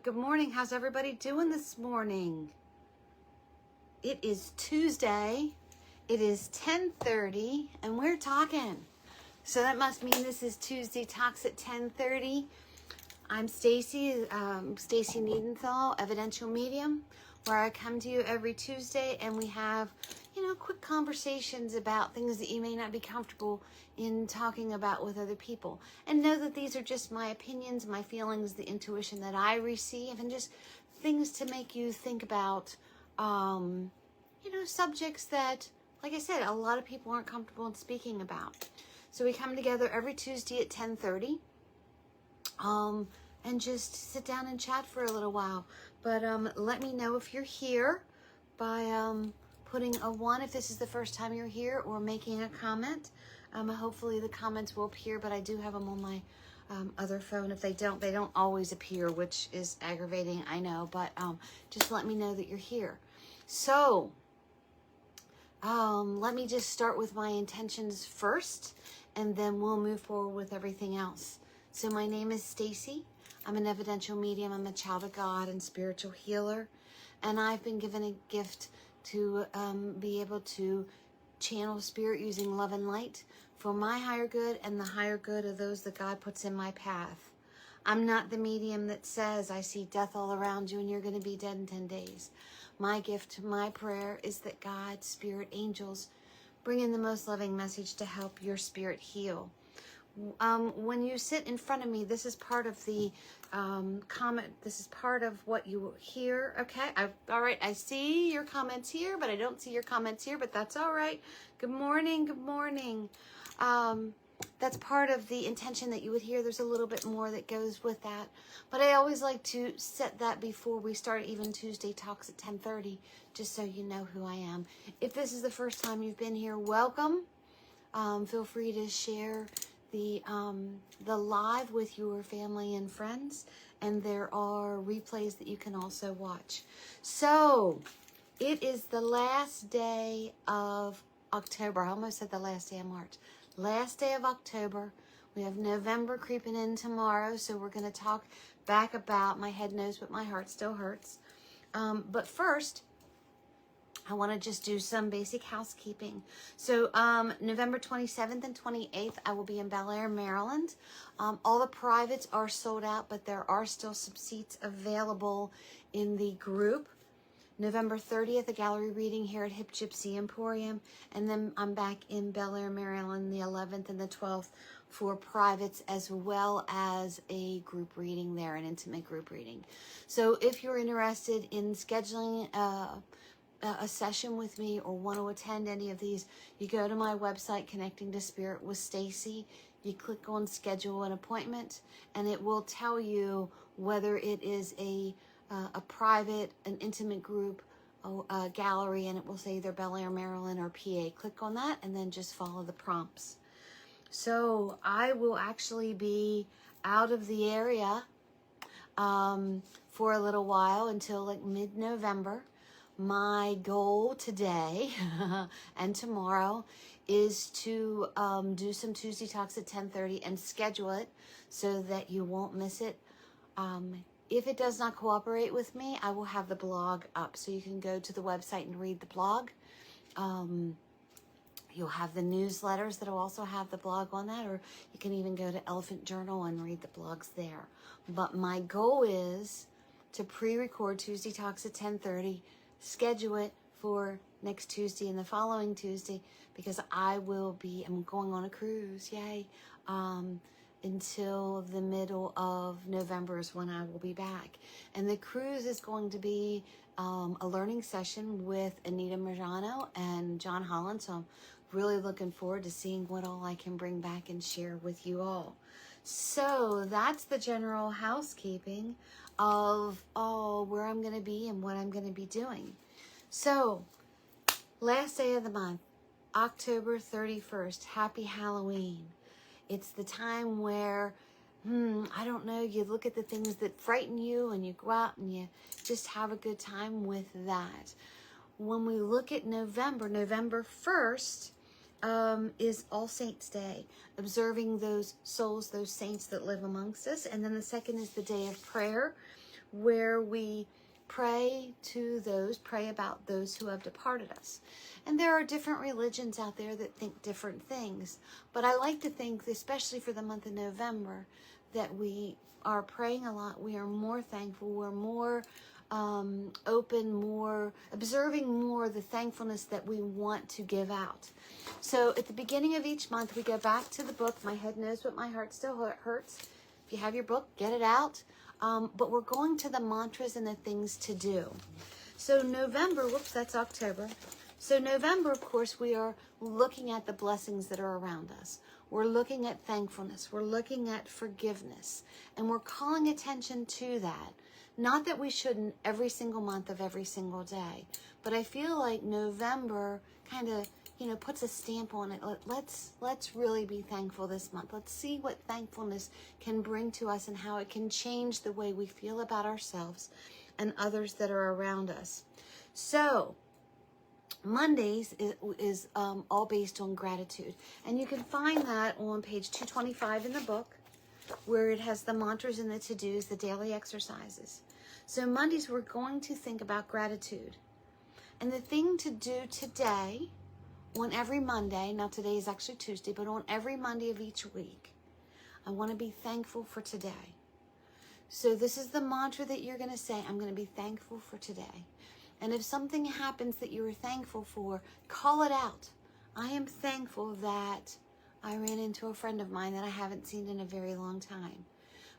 Good morning. How's everybody doing this morning? It is Tuesday. It is 10:30 and we're talking. So that must mean this is Tuesday Talks at 10:30. I'm Stacy, Stacy Niedenthal, Evidential Medium, where I come to you every Tuesday and we have, quick conversations about things that you may not be comfortable in talking about with other people. And know that these are just my opinions, my feelings, the intuition that I receive, and just things to make you think about, subjects that, like I said, a lot of people aren't comfortable in speaking about. So we come together every Tuesday at 10:30. And just sit down and chat for a little while. But let me know if you're here by putting a 1 if this is the first time you're here, or making a comment. Hopefully the comments will appear, but I do have them on my other phone. If they don't always appear, which is aggravating, I know. But just let me know that you're here. So let me just start with my intentions first, and then we'll move forward with everything else. So my name is Stacy. I'm an evidential medium. I'm a child of God and spiritual healer. And I've been given a gift to be able to channel spirit using love and light for my higher good and the higher good of those that God puts in my path. I'm not the medium that says, I see death all around you and you're going to be dead in 10 days. My gift, my prayer is that God, spirit, angels bring in the most loving message to help your spirit heal. When you sit in front of me, this is part of the comment. This is part of what you hear. Okay. All right. I see your comments here, but I don't see your comments here, but that's all right. Good morning. Good morning. That's part of the intention that you would hear. There's a little bit more that goes with that, but I always like to set that before we start even Tuesday Talks at 10:30, just so you know who I am. If this is the first time you've been here, welcome. Feel free to share the live with your family and friends, and there are replays that you can also watch. So it is the last day of October. I almost said the last day of March. Last day of October. We have November creeping in tomorrow, so we're going to talk back about my head knows but my heart still hurts. But first, I want to just do some basic housekeeping. So November 27th and 28th, I will be in Bel Air, Maryland. All the privates are sold out, but there are still some seats available in the group. November 30th, a gallery reading here at Hip Gypsy Emporium. And then I'm back in Bel Air, Maryland, the 11th and the 12th for privates, as well as a group reading there, an intimate group reading. So if you're interested in scheduling a session with me or want to attend any of these, you go to my website, Connecting to Spirit with Stacy. You click on schedule an appointment, and it will tell you whether it is a private, an intimate group, a gallery, and it will say either Bel Air, Maryland or PA. Click on that and then just follow the prompts. So I will actually be out of the area for a little while until like mid-November. My goal today and tomorrow is to do some Tuesday Talks at 10:30 and schedule it so that you won't miss it. If it does not cooperate with me, I will have the blog up, so you can go to the website and read the blog. You'll have the newsletters that will also have the blog on that, or you can even go to Elephant Journal and read the blogs there. But my goal is to pre-record Tuesday Talks at 10:30, schedule it for next Tuesday and the following Tuesday, because I'm going on a cruise, yay, until the middle of November is when I will be back. And the cruise is going to be a learning session with Anita Marjano and John Holland, so I'm really looking forward to seeing what all I can bring back and share with you all. So that's the general housekeeping of where I'm going to be and what I'm going to be doing. So, last day of the month, October 31st, happy Halloween. It's the time where, I don't know, you look at the things that frighten you and you go out and you just have a good time with that. When we look at November 1st is All Saints Day, observing those souls, those saints that live amongst us. And then the second is the day of prayer, where we pray about those who have departed us. And there are different religions out there that think different things. But I like to think, especially for the month of November, that we are praying a lot. We are more thankful. We're more open, more observing more the thankfulness that we want to give out. So at the beginning of each month, we go back to the book, My Head Knows But My Heart Still Hurts. If you have your book, get it out. But we're going to the mantras and the things to do. So November, that's October. So November, of course, we are looking at the blessings that are around us. We're looking at thankfulness. We're looking at forgiveness. And we're calling attention to that. Not that we shouldn't every single month of every single day. But I feel like November kind of, puts a stamp on it. Let's really be thankful this month. Let's see what thankfulness can bring to us and how it can change the way we feel about ourselves and others that are around us. So Mondays is all based on gratitude. And you can find that on page 225 in the book, where it has the mantras and the to-dos, the daily exercises. So Mondays, we're going to think about gratitude. And the thing to do today, on every Monday, now today is actually Tuesday, but on every Monday of each week, I want to be thankful for today. So this is the mantra that you're going to say. I'm going to be thankful for today. And if something happens that you were thankful for, call it out. I am thankful that I ran into a friend of mine that I haven't seen in a very long time.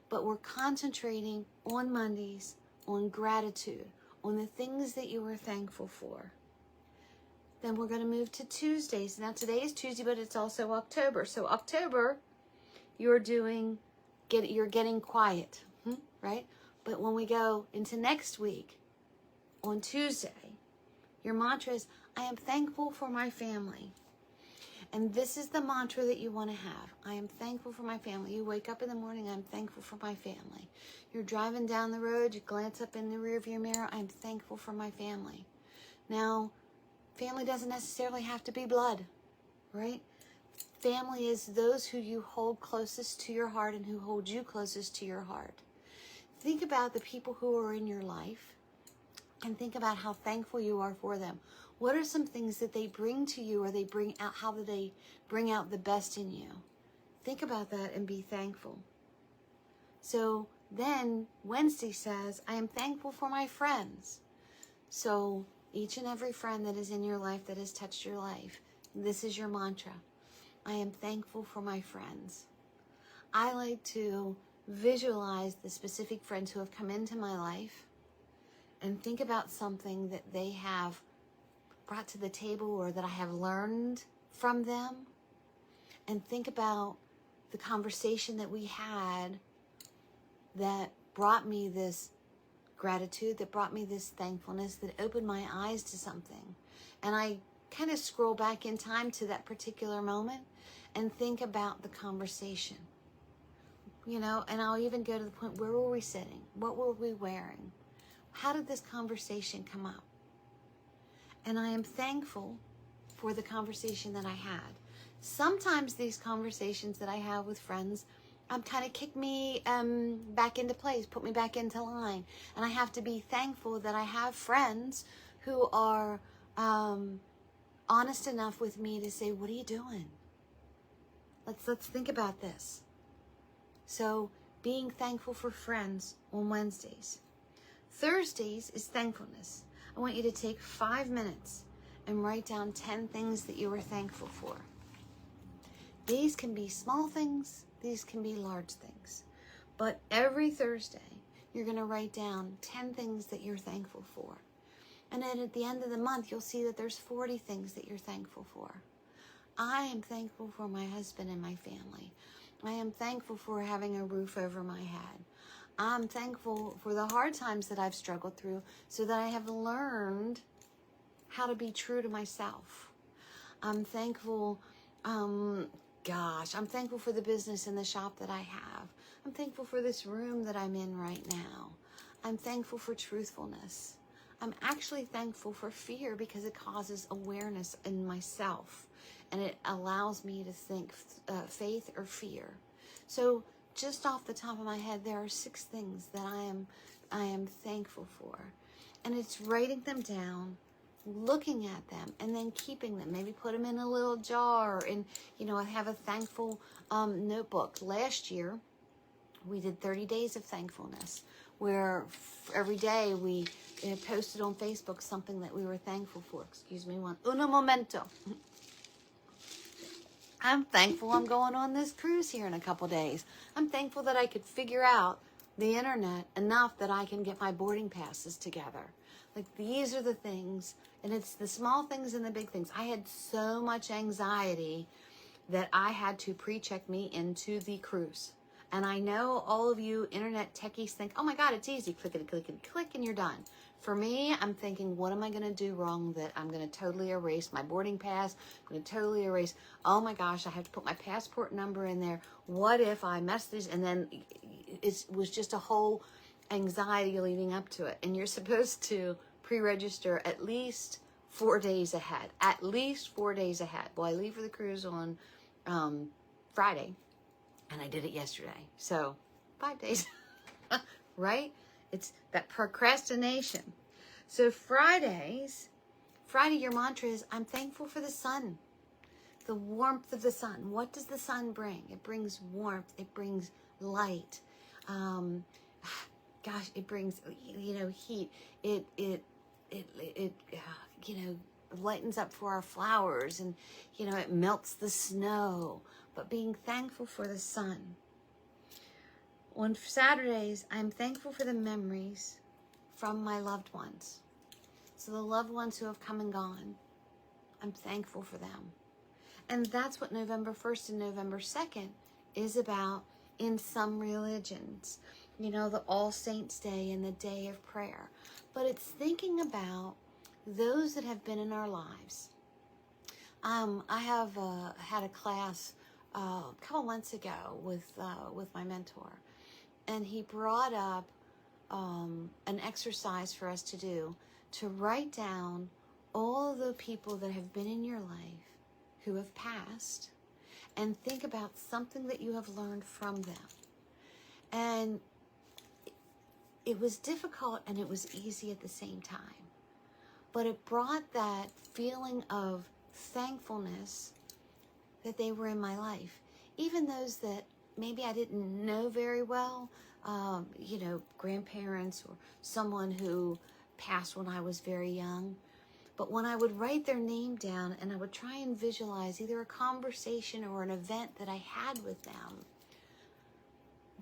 But we're concentrating on Mondays, on gratitude, on the things that you were thankful for. Then we're going to move to Tuesdays. Now today is Tuesday, but it's also October. So October, you're getting quiet, right? But when we go into next week, on Tuesday, your mantra is, I am thankful for my family. And this is the mantra that you want to have. I am thankful for my family. You wake up in the morning, I'm thankful for my family. You're driving down the road, you glance up in the rearview mirror, I'm thankful for my family. Now, family doesn't necessarily have to be blood, right? Family is those who you hold closest to your heart and who hold you closest to your heart. Think about the people who are in your life and think about how thankful you are for them. What are some things that they bring to you, or they bring out? How do they bring out the best in you? Think about that and be thankful. So then Wednesday says, I am thankful for my friends. So each and every friend that is in your life that has touched your life, this is your mantra. I am thankful for my friends. I like to visualize the specific friends who have come into my life and think about something that they have brought to the table or that I have learned from them, and think about the conversation that we had that brought me this gratitude, that brought me this thankfulness, that opened my eyes to something. And I kind of scroll back in time to that particular moment and think about the conversation. And I'll even go to the point, where were we sitting? What were we wearing? How did this conversation come up? And I am thankful for the conversation that I had. Sometimes these conversations that I have with friends kind of kick me back into place, put me back into line. And I have to be thankful that I have friends who are honest enough with me to say, what are you doing? Let's think about this. So being thankful for friends on Wednesdays. Thursdays is thankfulness. I want you to take 5 minutes and write down 10 things that you are thankful for. These can be small things, these can be large things. But every Thursday, you're going to write down 10 things that you're thankful for. And then at the end of the month, you'll see that there's 40 things that you're thankful for. I am thankful for my husband and my family. I am thankful for having a roof over my head. I'm thankful for the hard times that I've struggled through so that I have learned how to be true to myself. I'm thankful, I'm thankful for the business and the shop that I have. I'm thankful for this room that I'm in right now. I'm thankful for truthfulness. I'm actually thankful for fear because it causes awareness in myself and it allows me to think faith or fear. So just off the top of my head, there are 6 things that I am I am thankful for. And it's writing them down, looking at them, and then keeping them. Maybe put them in a little jar. And, I have a thankful notebook. Last year, we did 30 days of thankfulness, where every day we posted on Facebook something that we were thankful for. Excuse me, uno momento. I'm thankful I'm going on this cruise here in a couple days. I'm thankful that I could figure out the internet enough that I can get my boarding passes together. Like, these are the things, and it's the small things and the big things. I had so much anxiety that I had to pre-check me into the cruise. And I know all of you internet techies think, oh my God, it's easy. Click it, click it, click, and you're done. For me, I'm thinking, what am I going to do wrong that I'm going to totally erase my boarding pass? I'm going to totally erase, oh my gosh, I have to put my passport number in there. What if I mess this? And then it was just a whole anxiety leading up to it. And you're supposed to pre-register at least 4 days ahead. At least 4 days ahead. Well, I leave for the cruise on Friday. And I did it yesterday. So 5 days, right? It's that procrastination. So Friday, your mantra is, I'm thankful for the sun, the warmth of the sun. What does the sun bring? It brings warmth. It brings light. Gosh, it brings, heat. It lightens up for our flowers, and, it melts the snow. But being thankful for the sun. On Saturdays, I'm thankful for the memories from my loved ones. So the loved ones who have come and gone, I'm thankful for them. And that's what November 1st and November 2nd is about in some religions. The All Saints Day and the Day of Prayer. But it's thinking about those that have been in our lives. I have had a class a couple months ago with my mentor, and he brought up an exercise for us to do, to write down all the people that have been in your life who have passed, and think about something that you have learned from them. And it was difficult and it was easy at the same time, but it brought that feeling of thankfulness that they were in my life. Even those that maybe I didn't know very well, grandparents or someone who passed when I was very young. But when I would write their name down and I would try and visualize either a conversation or an event that I had with them,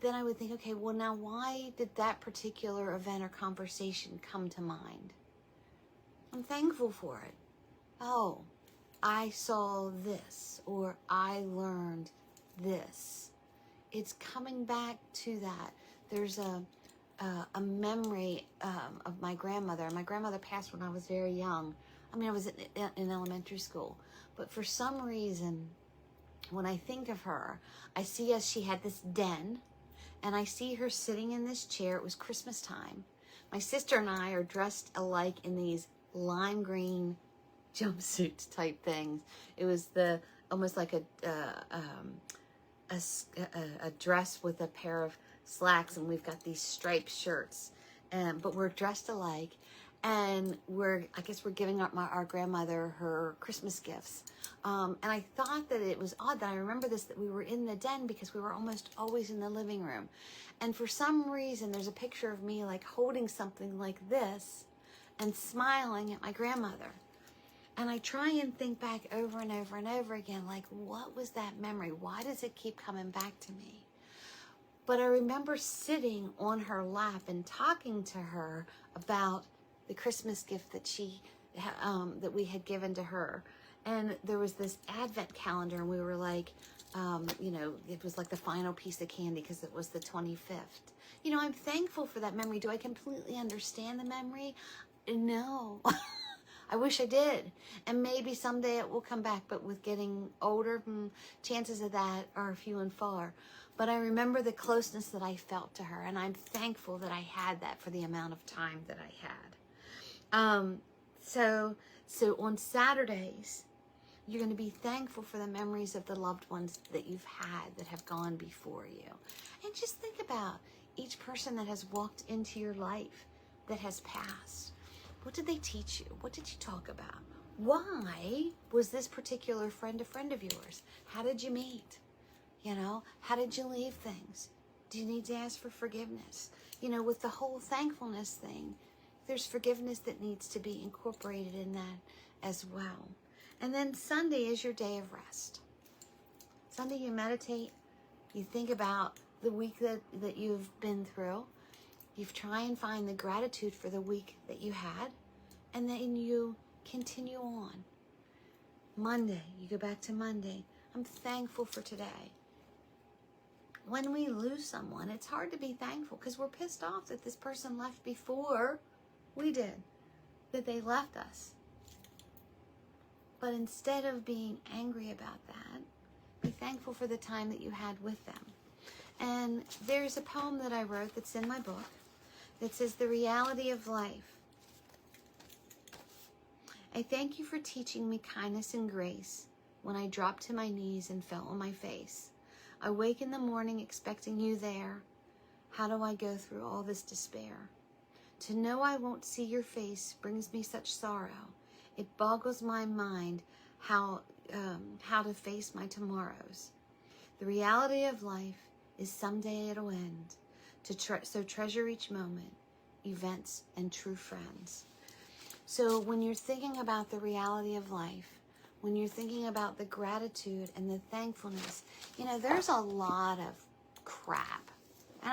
then I would think, okay, well now why did that particular event or conversation come to mind? I'm thankful for it. Oh, I saw this, or I learned this. It's coming back to that. There's a memory of my grandmother. My grandmother passed when I was very young. I mean, I was in elementary school. But for some reason, when I think of her, I see as she had this den, and I see her sitting in this chair. It was Christmas time. My sister and I are dressed alike in these lime green jumpsuit type things. It was almost like a dress with a pair of slacks, and we've got these striped shirts, but we're dressed alike, and I guess we're giving our grandmother her Christmas gifts. And I thought that it was odd that I remember that we were in the den, because we were almost always in the living room. And for some reason, there's a picture of me like holding something like this and smiling at my grandmother. And I try and think back over and over and over again, like, what was that memory? Why does it keep coming back to me? But I remember sitting on her lap and talking to her about the Christmas gift that we had given to her. And there was this Advent calendar, and we were like, it was like the final piece of candy because it was the 25th. I'm thankful for that memory. Do I completely understand the memory? No. I wish I did. And maybe someday it will come back, but with getting older, chances of that are few and far. But I remember the closeness that I felt to her, and I'm thankful that I had that for the amount of time that I had. So on Saturdays, you're going to be thankful for the memories of the loved ones that you've had that have gone before you. And just think about, each person that has walked into your life that has passed. What did they teach you? What did you talk about? Why was this particular friend a friend of yours? How did you meet? You know, how did you leave things? Do you need to ask for forgiveness? You know, with the whole thankfulness thing, there's forgiveness that needs to be incorporated in that as well. And then Sunday is your day of rest. Sunday you meditate, you think about the week that you've been through. You try and find the gratitude for the week that you had, and then you continue on. Monday, you go back to Monday. I'm thankful for today. When we lose someone, it's hard to be thankful because we're pissed off that this person left before we did, that they left us. But instead of being angry about that, be thankful for the time that you had with them. And there's a poem that I wrote that's in my book that says, "The reality of life. I thank you for teaching me kindness and grace when I dropped to my knees and fell on my face. I wake in the morning expecting you there. How do I go through all this despair? To know I won't see your face brings me such sorrow. It boggles my mind how to face my tomorrows. The reality of life is someday it'll end. So treasure each moment, events, and true friends." So when you're thinking about the reality of life, when you're thinking about the gratitude and the thankfulness, you know, there's a lot of crap. And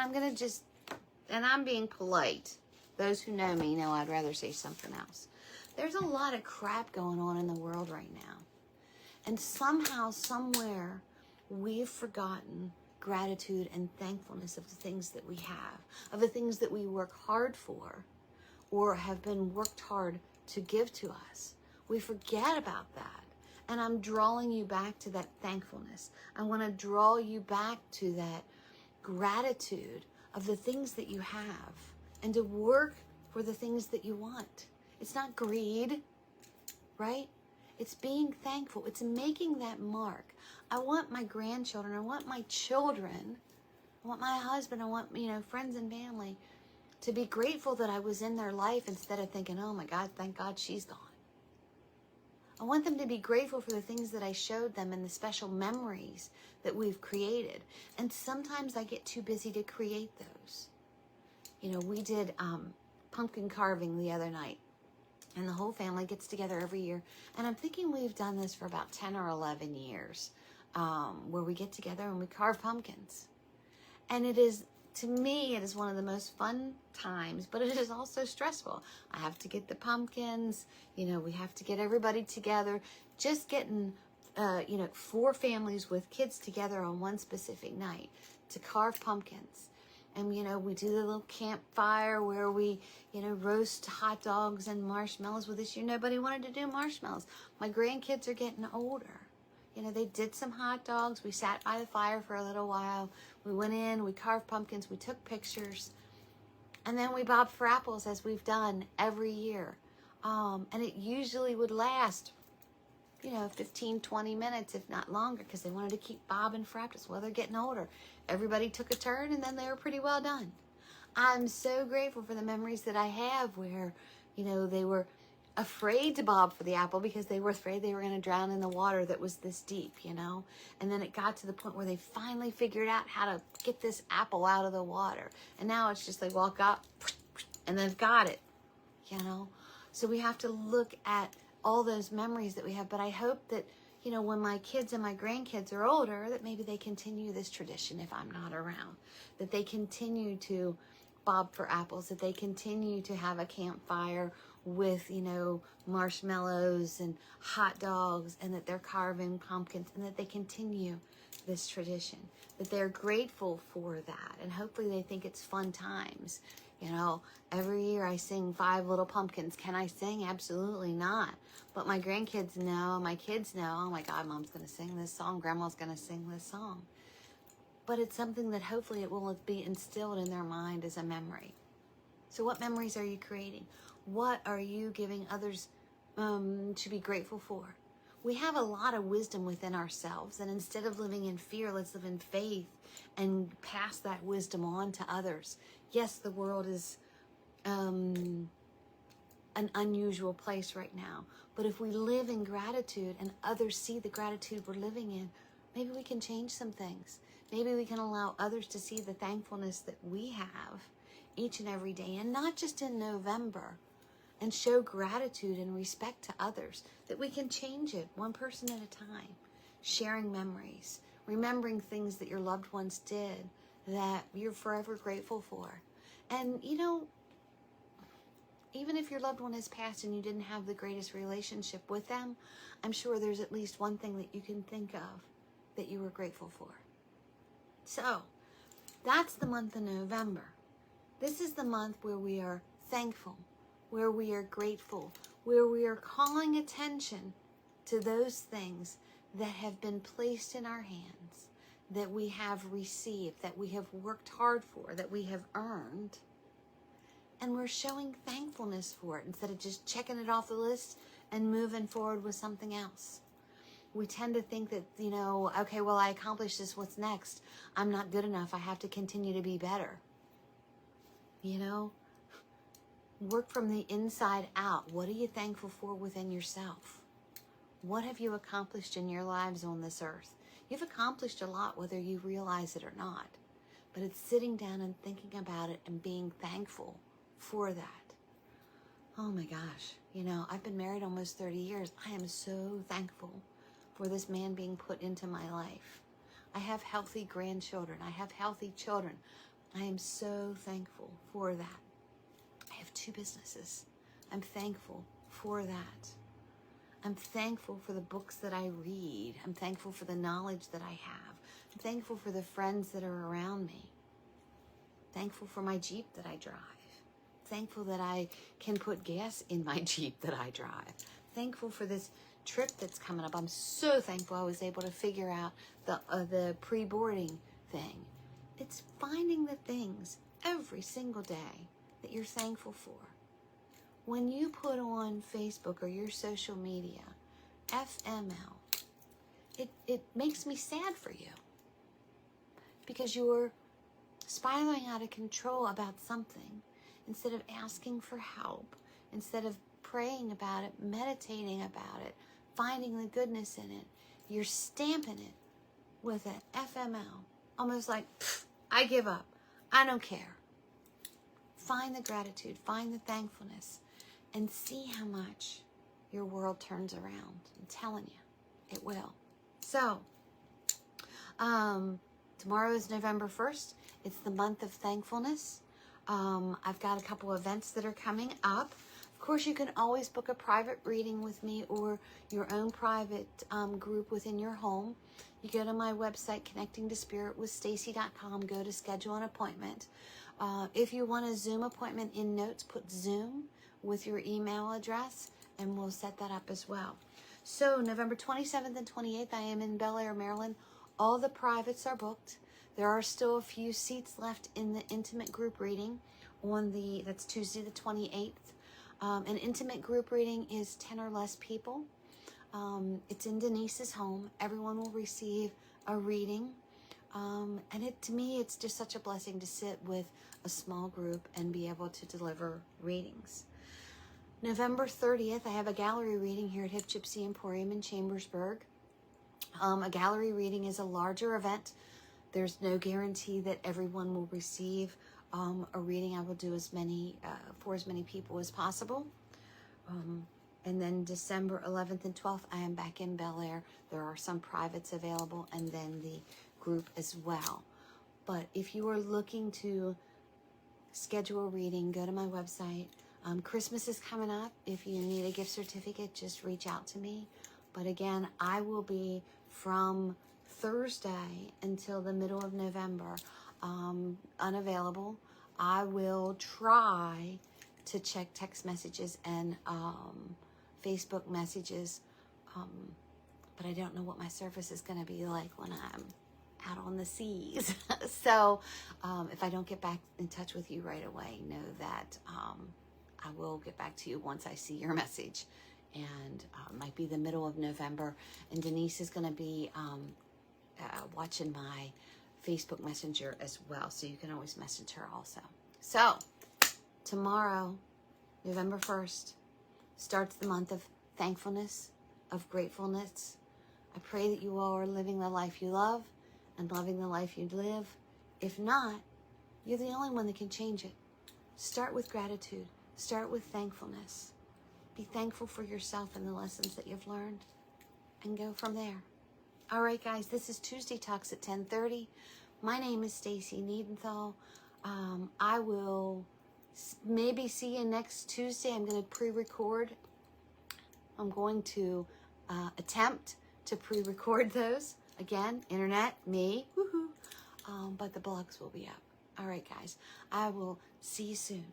I'm being polite. Those who know me know I'd rather say something else. There's a lot of crap going on in the world right now. And somehow, somewhere, we've forgotten gratitude and thankfulness of the things that we have, of the things that we work hard for or have been worked hard to give to us. We forget about that. And I'm drawing you back to that thankfulness. I want to draw you back to that gratitude of the things that you have and to work for the things that you want. It's not greed, right? It's being thankful. It's making that mark. I want my grandchildren, I want my children, I want my husband, I want, friends and family to be grateful that I was in their life instead of thinking, oh my God, thank God she's gone. I want them to be grateful for the things that I showed them and the special memories that we've created. And sometimes I get too busy to create those. We did pumpkin carving the other night. And the whole family gets together every year. And I'm thinking we've done this for about 10 or 11 years, where we get together and we carve pumpkins. And to me, it is one of the most fun times, but it is also stressful. I have to get the pumpkins, we have to get everybody together. Just getting, 4 families with kids together on one specific night to carve pumpkins. And, we do the little campfire where we, roast hot dogs and marshmallows. Well, this year nobody wanted to do marshmallows. My grandkids are getting older. They did some hot dogs. We sat by the fire for a little while. We went in, we carved pumpkins, we took pictures. And then we bobbed for apples as we've done every year. And it usually would last, 15, 20 minutes, if not longer, because they wanted to keep bobbing for apples. Well, they're getting older. Everybody took a turn, and then they were pretty well done. I'm so grateful for the memories that I have where, they were afraid to bob for the apple because they were afraid they were going to drown in the water that was this deep, And then it got to the point where they finally figured out how to get this apple out of the water. And now it's just they walk up, and they've got it, So we have to look at all those memories that we have. But I hope that, when my kids and my grandkids are older, that maybe they continue this tradition if I'm not around, that they continue to bob for apples, that they continue to have a campfire with, marshmallows and hot dogs, and that they're carving pumpkins, and that they continue this tradition, that they're grateful for that. And hopefully they think it's fun times. Every year I sing 5 little pumpkins. Can I sing? Absolutely not. But my grandkids know, my kids know, oh my God, Mom's going to sing this song. Grandma's going to sing this song. But it's something that hopefully it will be instilled in their mind as a memory. So what memories are you creating? What are you giving others to be grateful for? We have a lot of wisdom within ourselves, and instead of living in fear, let's live in faith and pass that wisdom on to others. Yes, the world is an unusual place right now, but if we live in gratitude and others see the gratitude we're living in, maybe we can change some things. Maybe we can allow others to see the thankfulness that we have each and every day, and not just in November, and show gratitude and respect to others, that we can change it one person at a time, sharing memories, remembering things that your loved ones did that you're forever grateful for. And you know, even if your loved one has passed and you didn't have the greatest relationship with them, I'm sure there's at least one thing that you can think of that you were grateful for. So that's the month of November. This is the month where we are thankful, where we are grateful, where we are calling attention to those things that have been placed in our hands, that we have received, that we have worked hard for, that we have earned. And we're showing thankfulness for it instead of just checking it off the list and moving forward with something else. We tend to think that, you know, okay, well, I accomplished this, what's next? I'm not good enough, I have to continue to be better. You know? Work from the inside out. What are you thankful for within yourself? What have you accomplished in your lives on this earth? You've accomplished a lot, whether you realize it or not. But it's sitting down and thinking about it and being thankful for that. Oh my gosh. You know, I've been married almost 30 years. I am so thankful for this man being put into my life. I have healthy grandchildren. I have healthy children. I am so thankful for that. I have 2 businesses. I'm thankful for that. I'm thankful for the books that I read. I'm thankful for the knowledge that I have. I'm thankful for the friends that are around me. Thankful for my Jeep that I drive. Thankful that I can put gas in my Jeep that I drive. Thankful for this trip that's coming up. I'm so thankful I was able to figure out the pre-boarding thing. It's finding the things every single day that you're thankful for. When you put on Facebook or your social media, FML, it makes me sad for you, because you're spiraling out of control about something instead of asking for help, instead of praying about it, meditating about it, finding the goodness in it. You're stamping it with an FML, almost like, I give up, I don't care. Find the gratitude, find the thankfulness, and see how much your world turns around. I'm telling you, it will. So, tomorrow is November 1st. It's the month of thankfulness. I've got a couple events that are coming up. Of course, you can always book a private reading with me or your own private group within your home. You go to my website, connectingtospiritwithstacy.com, go to schedule an appointment. If you want a Zoom appointment in notes, put Zoom with your email address, and we'll set that up as well. So November 27th and 28th, I am in Bel Air, Maryland. All the privates are booked. There are still a few seats left in the intimate group reading that's Tuesday the 28th. An intimate group reading is 10 or less people. It's in Denise's home. Everyone will receive a reading. And to me, it's just such a blessing to sit with a small group and be able to deliver readings. November 30th, I have a gallery reading here at Hip Gypsy Emporium in Chambersburg. A gallery reading is a larger event. There's no guarantee that everyone will receive a reading. I will do for as many people as possible. And then December 11th and 12th, I am back in Bel Air. There are some privates available, and then the group as well. But if you are looking to schedule a reading, go to my website. Christmas is coming up. If you need a gift certificate, just reach out to me. But again, I will be from Thursday until the middle of November unavailable. I will try to check text messages and Facebook messages, but I don't know what my service is going to be like when I'm out on the seas. So if I don't get back in touch with you right away, know that I will get back to you once I see your message and might be the middle of November. And Denise is going to be watching my Facebook Messenger as well, so you can always message her also. So tomorrow, November 1st, starts the month of thankfulness, of gratefulness. I pray that you all are living the life you love and loving the life you live. If not, you're the only one that can change it. Start with gratitude. Start with thankfulness. Be thankful for yourself and the lessons that you've learned, and go from there. All right, guys, this is Tuesday Talks at 10:30. My name is Stacy Niedenthal. I will maybe see you next Tuesday. I'm going to pre-record. I'm going to attempt to pre-record those. Again, internet, me, woohoo. But the blogs will be up. All right, guys, I will see you soon.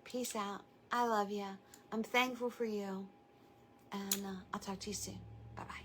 Peace out. I love you. I'm thankful for you. And I'll talk to you soon. Bye-bye.